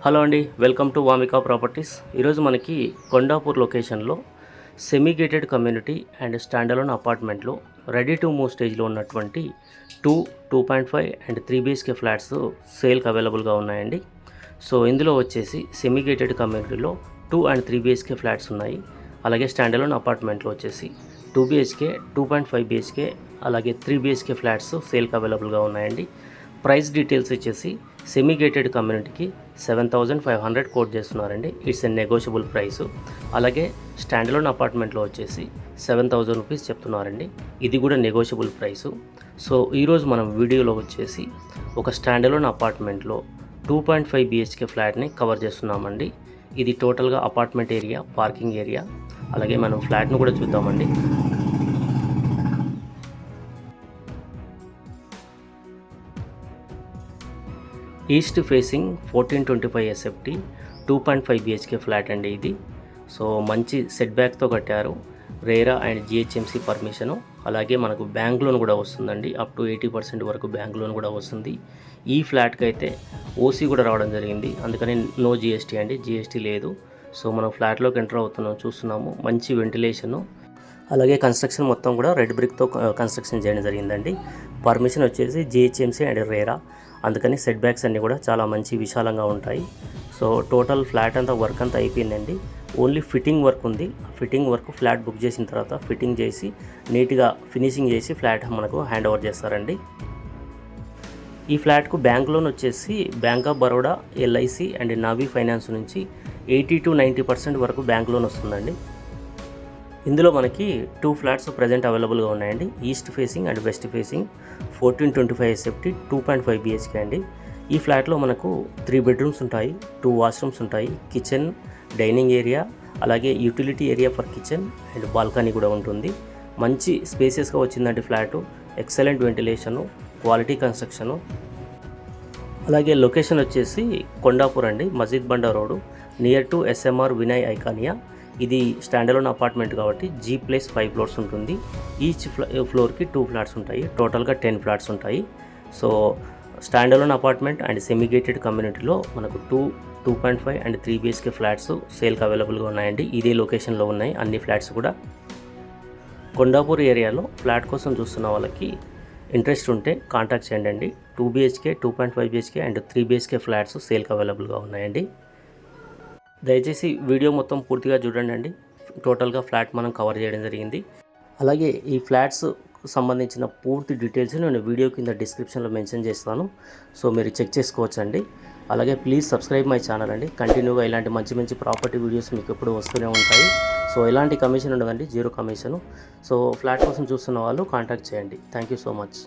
Hello అండి, welcome to Vamika properties. ఈరోజు మనకి కొండాపూర్ లొకేషన్లో semi gated community and standalone అపార్ట్మెంట్లో రెడీ టు మూవ్ స్టేజ్లో ఉన్నటువంటి 2.5 అండ్ 3 BHK ఫ్లాట్స్ సేల్కి అవైలబుల్గా ఉన్నాయండి. సో ఇందులో వచ్చేసి సెమీ గేటెడ్ కమ్యూనిటీలో 2 and 3 BHK ఫ్లాట్స్ ఉన్నాయి. అలాగే స్టాండలోన్ అపార్ట్మెంట్లో వచ్చేసి 2 BHK, 2.5 BHK అలాగే 3 BHK ఫ్లాట్స్ సేల్కి అవైలబుల్గా ఉన్నాయండి. ప్రైస్ డీటెయిల్స్ వచ్చేసి సెమీ గేటెడ్ కమ్యూనిటీకి 7,500 కోట్ చేస్తున్నారండి. It's a negotiable price. అలాగే స్టాండలోన్ అపార్ట్మెంట్లో వచ్చేసి 7,000 రూపీస్ చెప్తున్నారండి. ఇది కూడా నెగోషియబుల్ ప్రైసు. సో ఈరోజు మనం వీడియోలో వచ్చేసి ఒక స్టాండలోన్ అపార్ట్మెంట్లో 2.5 BHK ఫ్లాట్ని కవర్ చేస్తున్నామండి. ఇది టోటల్గా అపార్ట్మెంట్ ఏరియా, పార్కింగ్ ఏరియా. అలాగే మనం ఫ్లాట్ను కూడా చూద్దామండి. East facing 1425 SFT 2.5 BHK flat అండి ఇది. సో మంచి సెట్ బ్యాక్తో కట్టారు. RERA and GHMC permission. అలాగే మనకు బ్యాంక్ లోన్ కూడా వస్తుందండి. అప్ టు 80% వరకు బ్యాంక్ లోన్ కూడా వస్తుంది. ఈ ఫ్లాట్కి అయితే ఓసీ కూడా రావడం జరిగింది. అందుకని నో GST అండి, GST లేదు. సో మనం ఫ్లాట్లోకి ఎంటర్ అవుతున్నాం, చూస్తున్నాము. మంచి వెంటిలేషను. అలాగే కన్స్ట్రక్షన్ మొత్తం కూడా రెడ్ బ్రిక్తో కన్స్ట్రక్షన్ చేయడం జరిగిందండి. పర్మిషన్ వచ్చేసి GHMC అండ్ రేరా. అందుకని సెట్ బ్యాక్స్ అన్నీ కూడా చాలా మంచి విశాలంగా ఉంటాయి. సో టోటల్ ఫ్లాట్ అంతా వర్క్ అంతా అయిపోయిందండి. ఓన్లీ ఫిట్టింగ్ వర్క్ ఉంది. ఫిట్టింగ్ వర్క్ ఫ్లాట్ బుక్ చేసిన తర్వాత ఫిట్టింగ్ చేసి నీట్గా ఫినిషింగ్ చేసి ఫ్లాట్ మనకు హ్యాండ్ ఓవర్ చేస్తారండి. ఈ ఫ్లాట్కు బ్యాంక్ లోన్ వచ్చేసి bank of Baroda, LIC and navy finance నుంచి 80 to 90% వరకు బ్యాంక్ లోన్ వస్తుందండి. ఇందులో మనకి 2 ఫ్లాట్స్ ప్రజెంట్ అవైలబుల్గా ఉన్నాయండి. East facing and west facing 1425 SFT 2.5 BHK అండి. ఈ ఫ్లాట్లో మనకు 3 బెడ్రూమ్స్ ఉంటాయి, 2 వాష్రూమ్స్ ఉంటాయి, కిచెన్, డైనింగ్ ఏరియా, అలాగే utility area for kitchen and balcony కూడా ఉంటుంది. మంచి స్పేసెస్గా వచ్చిందండి flat. Excellent ventilation, quality construction. అలాగే లొకేషన్ వచ్చేసి కొండాపూర్ అండి, Masjid Banda road, near to SMR Vinay Iconia. ఇది స్టాండలోన్ అపార్ట్మెంట్ కాబట్టి G+5 ఫ్లోర్స్ ఉంటుంది. ఈచ్ ఫ్లోర్కి 2 ఫ్లాట్స్ ఉంటాయి. టోటల్గా 10 ఫ్లాట్స్ ఉంటాయి. So standalone apartment and semi gated కమ్యూనిటీలో మనకు 2.5 అండ్ 3 BHK ఫ్లాట్స్ సేల్కి అవైలబుల్గా ఉన్నాయండి. ఇదే లొకేషన్లో ఉన్నాయి అన్ని ఫ్లాట్స్ కూడా. కొండాపూర్ ఏరియాలో ఫ్లాట్ కోసం చూస్తున్న వాళ్ళకి ఇంట్రెస్ట్ ఉంటే కాంటాక్ట్ చేయండి. 2 BHK, 2.5 BHK and 3 BHK flats సేల్కి అవైలబుల్గా ఉన్నాయండి. దయచేసి వీడియో మొత్తం పూర్తిగా చూడండి. టోటల్గా ఫ్లాట్ మనం కవర్ చేయడం జరిగింది. అలాగే ఈ ఫ్లాట్స్ సంబంధించిన పూర్తి డీటెయిల్స్ నేను వీడియో కింద డిస్క్రిప్షన్లో మెన్షన్ చేస్తాను. సో మీరు చెక్ చేసుకోవచ్చండి. అలాగే ప్లీజ్ సబ్స్క్రైబ్ మై ఛానల్ అండి. కంటిన్యూగా ఇలాంటి మంచి మంచి ప్రాపర్టీ వీడియోస్ మీకు ఎప్పుడు వస్తూనే ఉంటాయి. సో ఎలాంటి కమిషన్ ఉండదండి, 0 కమిషను. సో ఫ్లాట్ కోసం చూస్తున్న వాళ్ళు కాంటాక్ట్ చేయండి. Thank you so much.